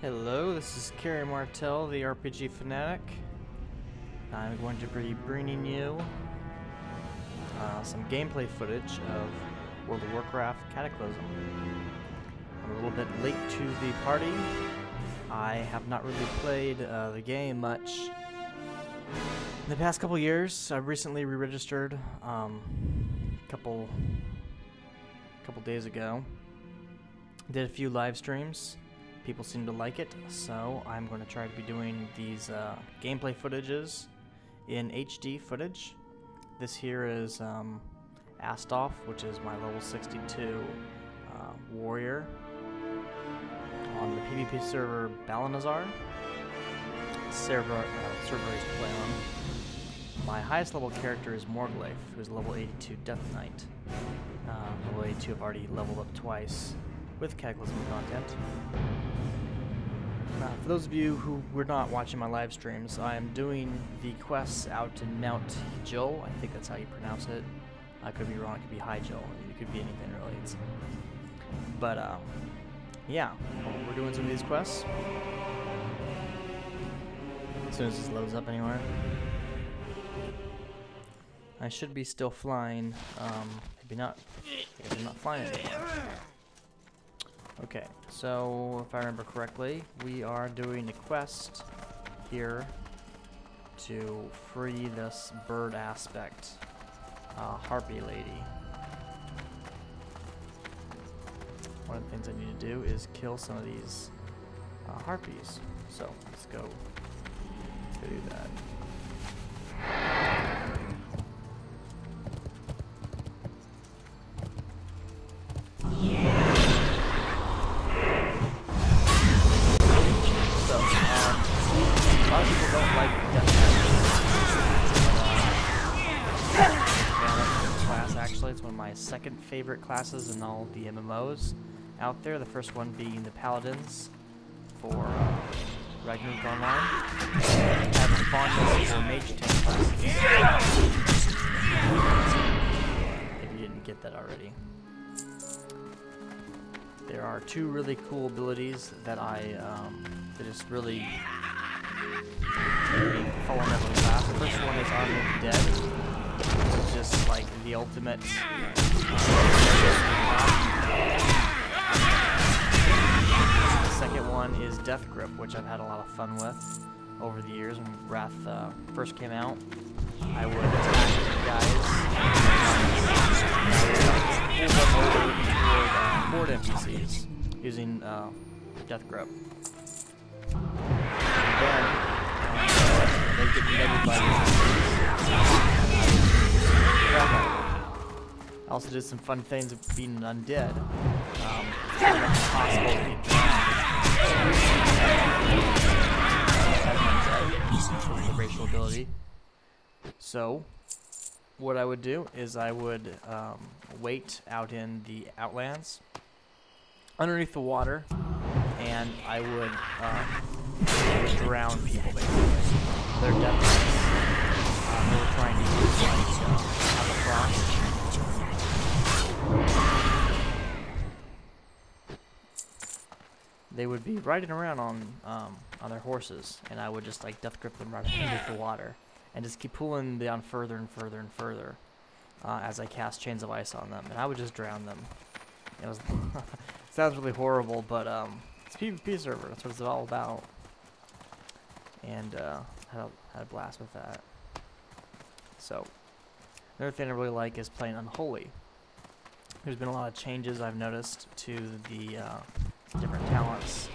Hello, this is Carrie Martell, the RPG Fanatic. I'm going to be bringing you some gameplay footage of World of Warcraft Cataclysm. I'm a little bit late to the party. I have not really played the game much in the past couple years. I've recently re-registered a couple days ago. Did a few live streams. People seem to like it, so I'm going to try to be doing these gameplay footages in HD footage. This here is Astoff, which is my level 62 warrior on the PvP server Balanazar. Server is play on. My highest level character is Morglaif, who is level 82 Death Knight. Level 82 I've already leveled up twice with Cataclysm content. For those of you who were not watching my live streams, I am doing the quests out in Mount Jill. I think that's how you pronounce it. I could be wrong. It could be High Jill. It could be anything really. But yeah, we're doing some of these quests. As soon as this loads up anywhere. I should be still flying. Maybe not. Maybe not flying anymore. Okay, so if I remember correctly, we are doing a quest here to free this bird aspect, Harpy lady. One of the things I need to do is kill some of these harpies. So let's go do that. It's one of my second favorite classes in all the MMOs out there. The first one being the Paladins for Ragnarok Online. I have a fondness for Mage Tank classes. If you didn't get that already. There are two really cool abilities that that just really fall in every class. The first one is Armory of the Dead. Which is just like the ultimate. The second one is Death Grip, which I've had a lot of fun with over the years. When Wrath first came out, I would attack guys, board NPCs using Death Grip. And then they get netted by I also did some fun things of being an undead. It's possible to be drowned with the racial ability. So, what I would do is I would wait out in the Outlands, underneath the water, and I would drown people basically. Their death rates. They were trying to use have a frost. They would be riding around on their horses, and I would just like death grip them right underneath the water, and just keep pulling down further and further and further as I cast chains of ice on them, and I would just drown them. It was sounds really horrible, but it's a PvP server. That's what it's all about, and had a blast with that. So another thing I really like is playing Unholy. There's been a lot of changes I've noticed to the different talents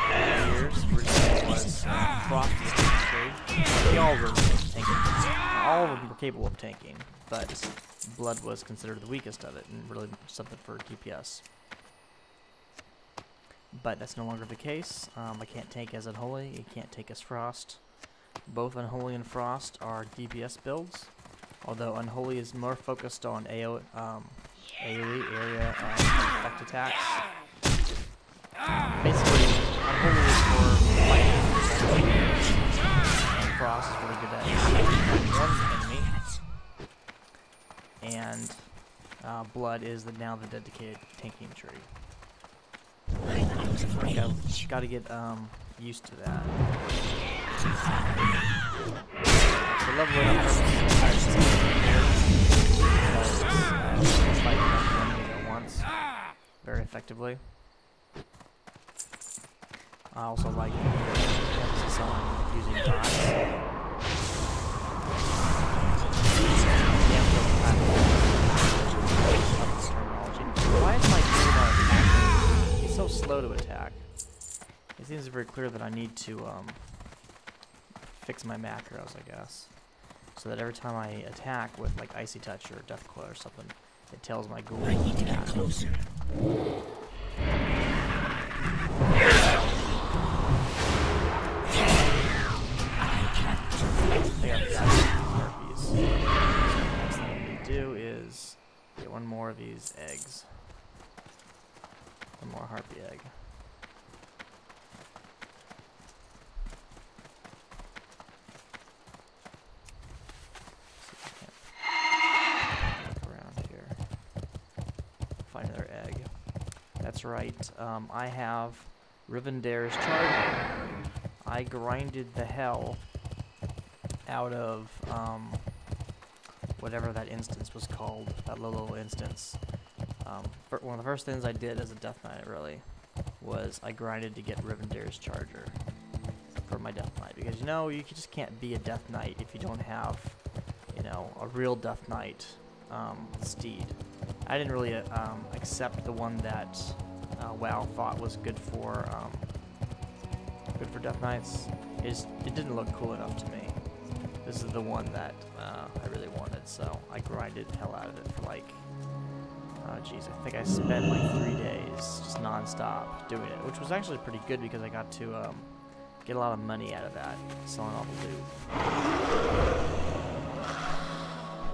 over the years. Originally was Frost was they all were tanking. All of them were capable of tanking, but Blood was considered the weakest of it, and really something for DPS. But that's no longer the case. I can't tank as Unholy. You can't tank as Frost. Both Unholy and Frost are DPS builds, although Unholy is more focused on AoE area effect attacks. Basically, Unholy is for fighting, and Frost is really good at one enemy, and Blood is now the dedicated tanking tree. Gotta get used to that. So leveling up fight enemies at once very effectively. I also like emphasis on using dots. Why is my dude not attacking? He's so slow to attack. It seems very clear that I need to fix my macros, I guess, so that every time I attack with like Icy Touch or Death Coil or something, it tells my ghoul to attack. Closer. I got Harpies. So the next thing I need to do is get one more of these eggs. One more Harpy egg. That's right, I have Rivendare's Charger. I grinded the hell out of whatever that instance was called, that little instance. One of the first things I did as a Death Knight, really, was I grinded to get Rivendare's Charger for my Death Knight. Because, you know, you just can't be a Death Knight if you don't have, you know, a real Death Knight steed. I didn't really accept the one that WoW thought was good for Death Knights. It didn't look cool enough to me. This is the one that I really wanted, so I grinded the hell out of it for like, geez, I think I spent like 3 days just non-stop doing it, which was actually pretty good because I got to get a lot of money out of that, selling all the loot.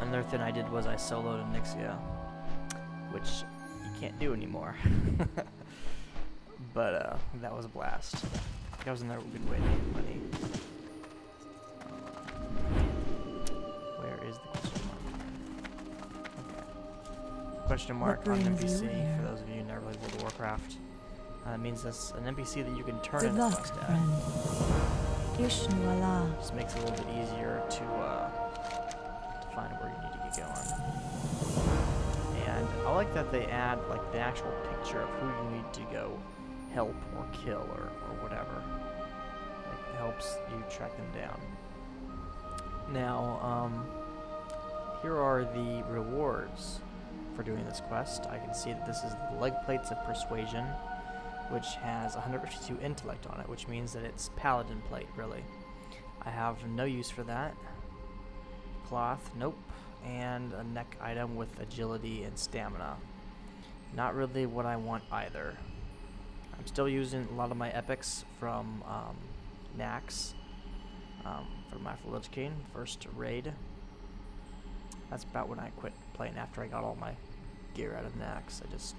Another thing I did was I soloed Nyxia, which you can't do anymore. But that was a blast. That was another good way to make money. Where is the question mark? Okay. Question mark on NPC, for those of you who never played World of Warcraft. Means that's an NPC that you can turn in a quest at. Just makes it a little bit easier to find where you need to get going. And I like that they add like the actual picture of who you need to go help or kill or whatever. Like, it helps you track them down. Now, here are the rewards for doing this quest. I can see that this is the Leg Plates of Persuasion, which has 152 intellect on it, which means that it's Paladin Plate, really. I have no use for that. Cloth, nope. And a neck item with agility and stamina. Not really what I want either. I'm still using a lot of my epics from Nax for my full education, first raid. That's about when I quit playing after I got all my gear out of Nax. I just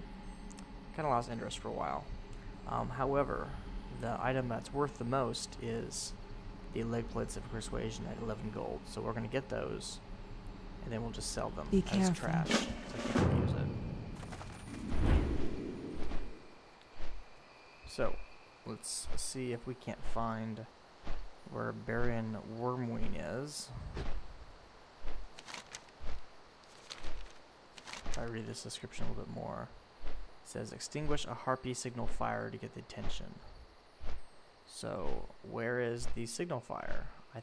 kind of lost interest for a while. However, the item that's worth the most is the Leg Plates of Persuasion at 11 gold. So we're going to get those, and then we'll just sell them as trash. So I can't use it. So, let's see if we can't find where Baron Wormwing is. If I read this description a little bit more. It says, extinguish a Harpy signal fire to get the attention. So, where is the signal fire? I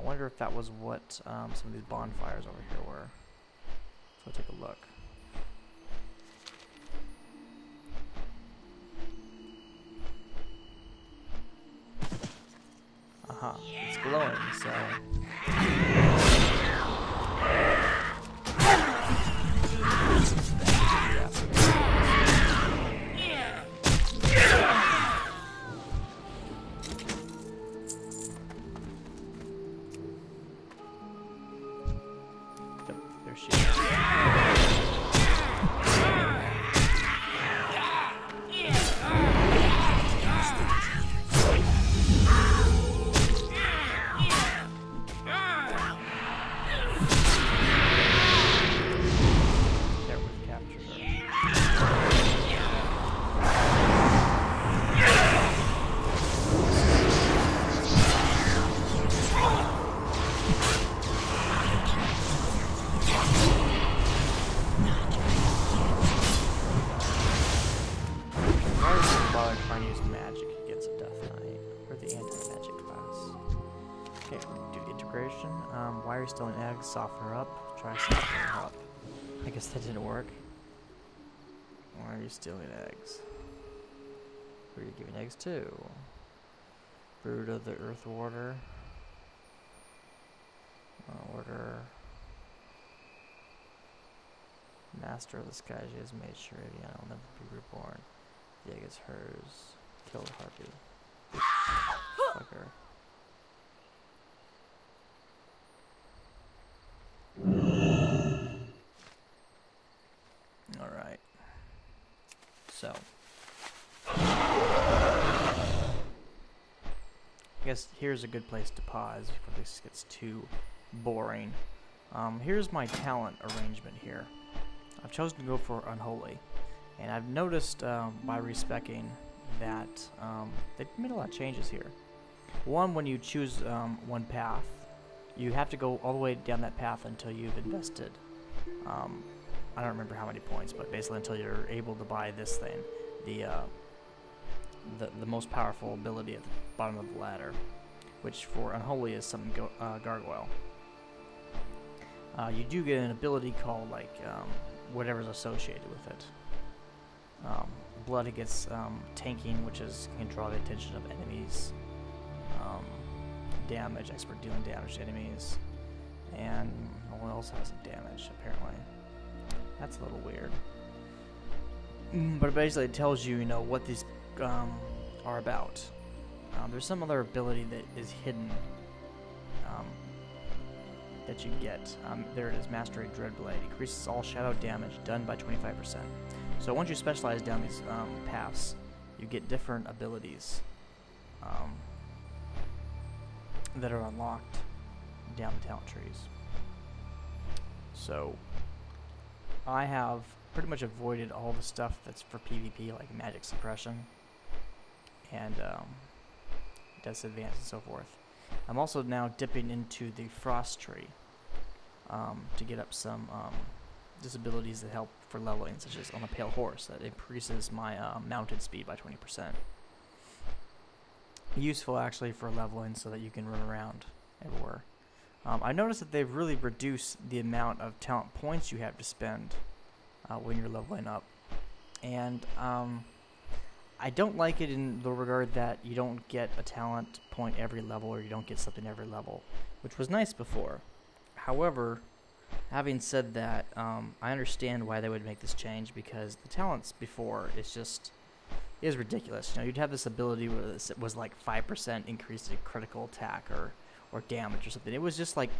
wonder if that was what some of these bonfires over here were. So we'll take a look. Aha, it's glowing, so... There she is. Why are you stealing eggs? Soften her up. Try softening her up. I guess that didn't work. Why are you stealing eggs? Who are you giving eggs to? Brood of the Earth Warder. Order. Master of the Sky. She has made sure Indiana will never be reborn. The egg is hers. Kill the Harpy. Fuck her. Alright. So. I guess here's a good place to pause before this gets too boring. Here's my talent arrangement here. I've chosen to go for Unholy. And I've noticed by respecing that they've made a lot of changes here. One, when you choose one path, you have to go all the way down that path until you've invested. I don't remember how many points, but basically until you're able to buy this thing, the most powerful ability at the bottom of the ladder, which for Unholy is some gargoyle. You do get an ability called like whatever's associated with it. Blood gets tanking, which can draw the attention of enemies. Damage, expert dealing damage to enemies, and no one else has damage apparently. That's a little weird. But basically it tells you, what these are about. There's some other ability that is hidden that you get. There it is, Mastery Dreadblade. Increases all shadow damage done by 25%. So once you specialize down these paths, you get different abilities that are unlocked down the talent trees. So I have pretty much avoided all the stuff that's for PvP, like magic suppression and disadvance and so forth. I'm also now dipping into the frost tree to get up some disabilities that help for leveling, such as on a pale horse that increases my mounted speed by 20%. Useful actually for leveling so that you can run around everywhere. I noticed that they've really reduced the amount of talent points you have to spend when you're leveling up, and I don't like it in the regard that you don't get a talent point every level, or you don't get something every level, which was nice before. However, having said that, I understand why they would make this change, because the talents before is ridiculous. You'd have this ability where it was like 5% increase in critical attack or damage or something. It was just like,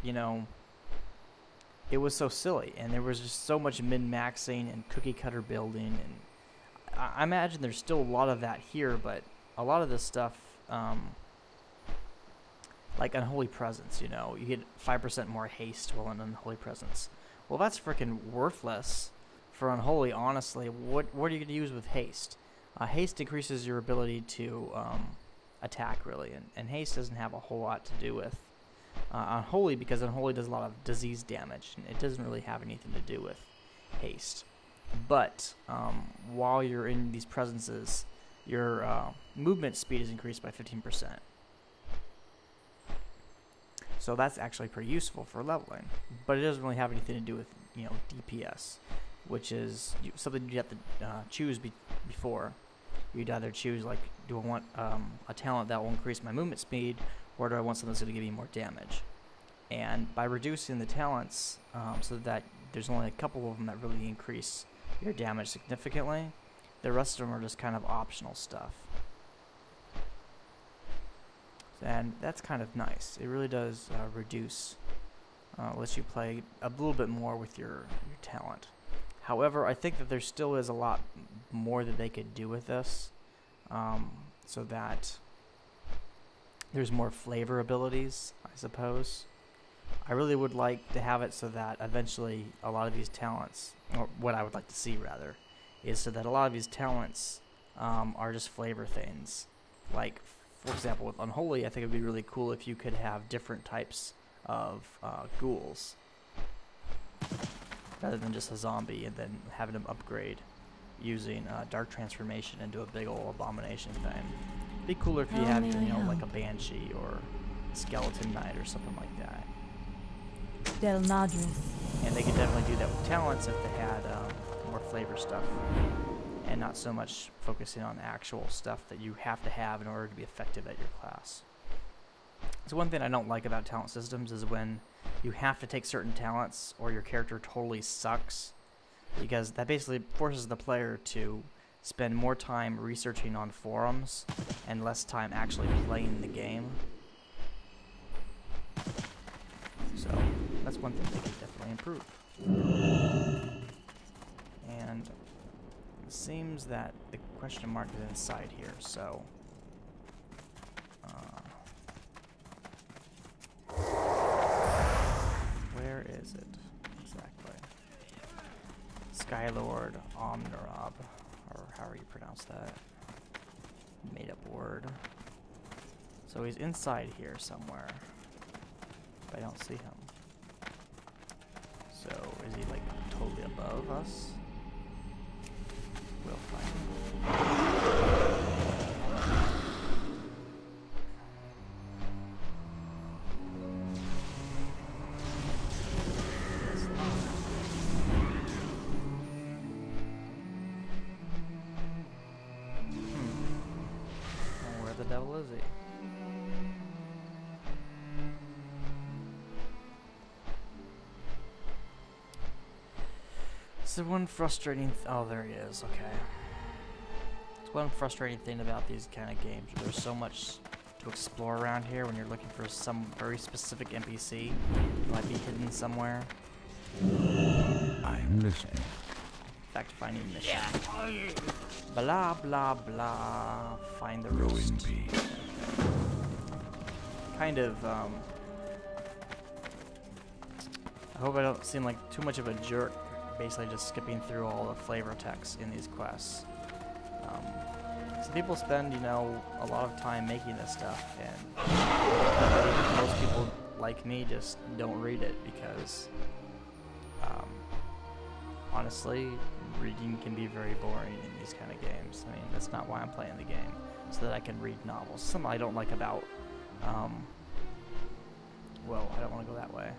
it was so silly, and there was just so much min-maxing and cookie-cutter building, and I imagine there's still a lot of that here, but a lot of this stuff, like Unholy Presence, you get 5% more haste while in Unholy Presence. Well, that's freaking worthless for Unholy, honestly. What are you going to use with haste? Haste increases your ability to attack, really, and haste doesn't have a whole lot to do with Unholy, because Unholy does a lot of disease damage, and it doesn't really have anything to do with haste. But while you're in these presences, your movement speed is increased by 15%. So that's actually pretty useful for leveling, but it doesn't really have anything to do with DPS, which is something you have to choose before. You'd either choose, like, do I want a talent that will increase my movement speed, or do I want something that's going to give me more damage? And by reducing the talents so that there's only a couple of them that really increase your damage significantly, the rest of them are just kind of optional stuff. And that's kind of nice. It really does reduce, lets you play a little bit more with your talent. However, I think that there still is a lot more that they could do with this, so that there's more flavor abilities, I suppose. I really would like to have it so that eventually a lot of these talents, or what I would like to see rather, is so that a lot of these talents are just flavor things. Like, for example, with Unholy, I think it would be really cool if you could have different types of ghouls, rather than just a zombie and then having them upgrade using Dark Transformation into a big old abomination thing. It'd be cooler if you had, like a Banshee or a Skeleton Knight or something like that. Del Nadris. And they could definitely do that with talents if they had more flavor stuff. And not so much focusing on actual stuff that you have to have in order to be effective at your class. So one thing I don't like about talent systems is when you have to take certain talents or your character totally sucks, because that basically forces the player to spend more time researching on forums and less time actually playing the game. So that's one thing they could definitely improve. And it seems that the question mark is inside here, so where is it exactly? Skylord Omnirob, or however you pronounce that. Made up word. So he's inside here somewhere, but I don't see him. So is he like totally above us? We'll find him. Where the devil is he? So one frustrating oh, there he is. Okay. It's one frustrating thing about these kind of games. There's so much to explore around here when you're looking for some very specific NPC who might be hidden somewhere. I'm listening. In fact, finding mission. Blah blah blah. Find the Grow in roost. peace. Kind of. I hope I don't seem like too much of a jerk. Basically just skipping through all the flavor text in these quests. So people spend, you know, a lot of time making this stuff, and most people like me just don't read it because, honestly, reading can be very boring in these kind of games. I mean, that's not why I'm playing the game, so that I can read novels. Something I don't like about, well, I don't want to go that way.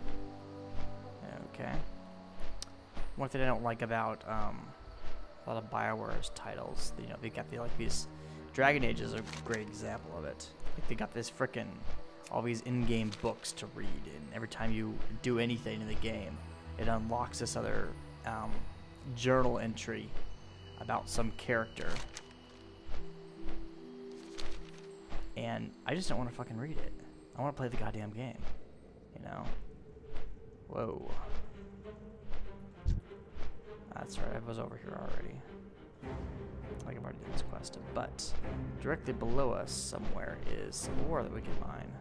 Okay. One thing I don't like about a lot of BioWare's titles, you know, they got these Dragon Age is a great example of it. Like they got this frickin' all these in-game books to read, and every time you do anything in the game, it unlocks this other journal entry about some character. And I just don't want to fucking read it. I want to play the goddamn game, you know? Whoa. That's right, I was over here already. Like I've already done this quest, but directly below us somewhere is some ore that we can mine.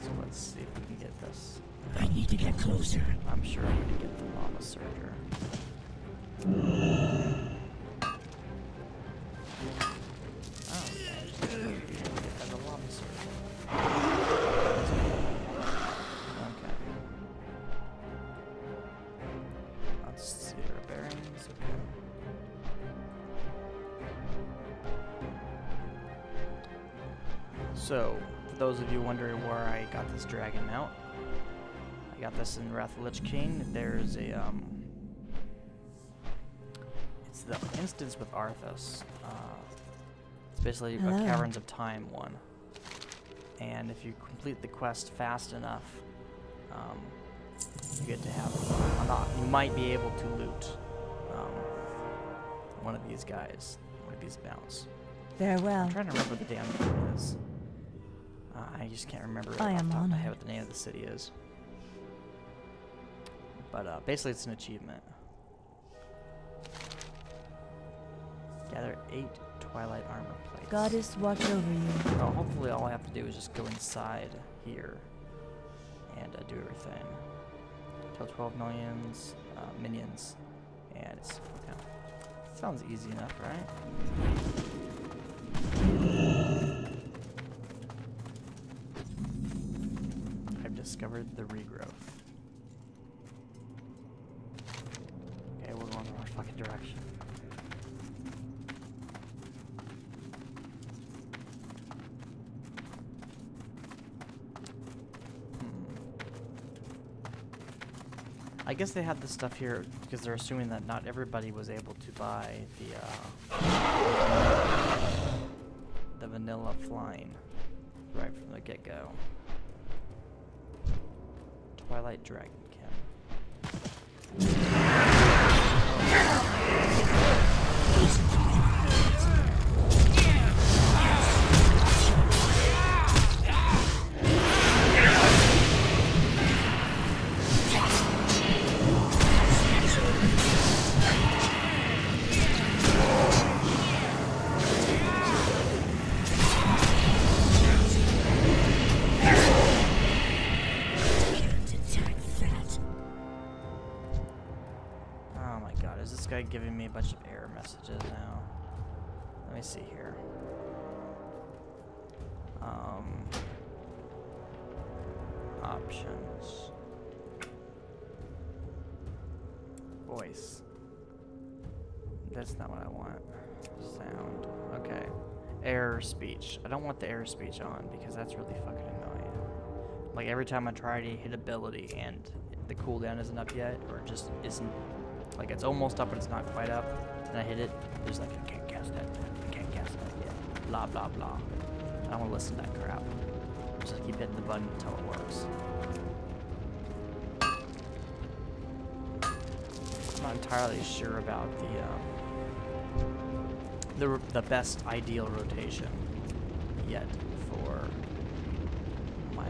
So let's see if we can get this. I need to get closer. I'm sure I'm going to get the lava surger. Oh, okay. Get the lava surger. Okay. Let's see our bearings. Okay. So, for those of you wondering where I got this dragon mount, I got this in Wrath of the Lich King. There's a, it's the instance with Arthas. It's basically a Caverns of Time one. And if you complete the quest fast enough, you get to have, you might be able to loot one of these guys, one of these mounts. Farewell. I'm trying to remember what the damn name is. I just can't remember I off am the top of my head honored. what the name of the city is. But basically it's an achievement. Gather 8 Twilight Armor plates. Goddess, watch over you. Well, hopefully all I have to do is just go inside here and do everything. Kill 12 minions. And it's, okay. Sounds easy enough, right? I've discovered the regrowth. Okay, we're going the wrong fucking direction. I guess they had this stuff here because they're assuming that not everybody was able to buy the vanilla flying right from the get-go. Twilight Dragonkin. Giving me a bunch of error messages now. Let me see here. Options. Voice. That's not what I want. Sound. Okay. Error speech. I don't want the error speech on because that's really fucking annoying. Like every time I try to hit ability and the cooldown isn't up yet, or just isn't. Like it's almost up, but it's not quite up. And I hit it. There's like, I can't cast that. I can't cast that yet. Blah blah blah. I don't want to listen to that crap. Just keep hitting the button until it works. I'm not entirely sure about the best ideal rotation yet for my